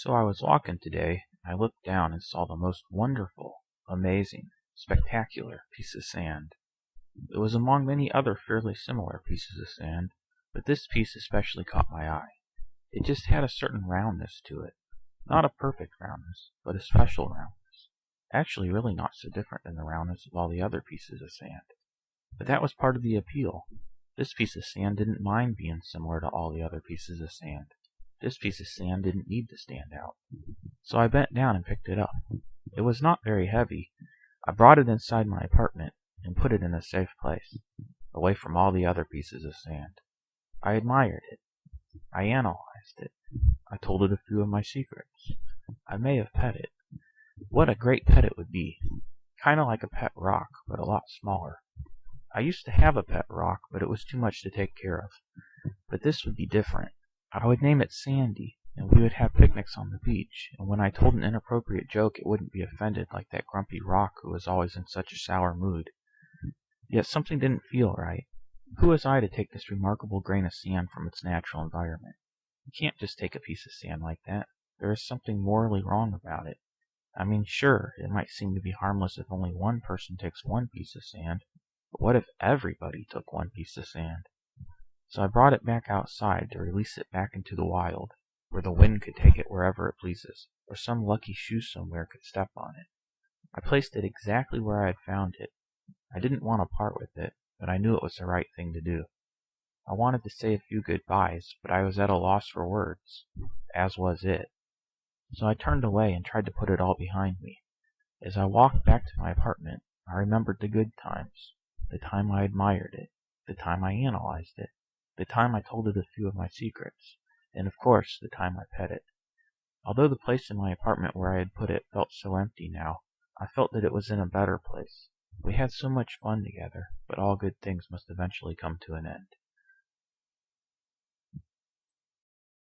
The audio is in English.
So I was walking today, and I looked down and saw the most wonderful, amazing, spectacular piece of sand. It was among many other fairly similar pieces of sand, but this piece especially caught my eye. It just had a certain roundness to it. Not a perfect roundness, but a special roundness. Actually really not so different than the roundness of all the other pieces of sand. But that was part of the appeal. This piece of sand didn't mind being similar to all the other pieces of sand. This piece of sand didn't need to stand out. So I bent down and picked it up. It was not very heavy. I brought it inside my apartment and put it in a safe place, away from all the other pieces of sand. I admired it. I analyzed it. I told it a few of my secrets. I may have pet it. What a great pet it would be. Kinda like a pet rock, but a lot smaller. I used to have a pet rock, but it was too much to take care of. But this would be different. I would name it Sandy, and we would have picnics on the beach, and when I told an inappropriate joke it wouldn't be offended like that grumpy rock who was always in such a sour mood. Yet something didn't feel right. Who was I to take this remarkable grain of sand from its natural environment? You can't just take a piece of sand like that. There is something morally wrong about it. I mean, sure, it might seem to be harmless if only one person takes one piece of sand, but what if everybody took one piece of sand? So I brought it back outside to release it back into the wild, where the wind could take it wherever it pleases, or some lucky shoe somewhere could step on it. I placed it exactly where I had found it. I didn't want to part with it, but I knew it was the right thing to do. I wanted to say a few goodbyes, but I was at a loss for words, as was it. So I turned away and tried to put it all behind me. As I walked back to my apartment, I remembered the good times, the time I admired it, the time I analyzed it, the time I told it a few of my secrets, and of course the time I pet it. Although the place in my apartment where I had put it felt so empty now, I felt that it was in a better place. We had so much fun together, but all good things must eventually come to an end.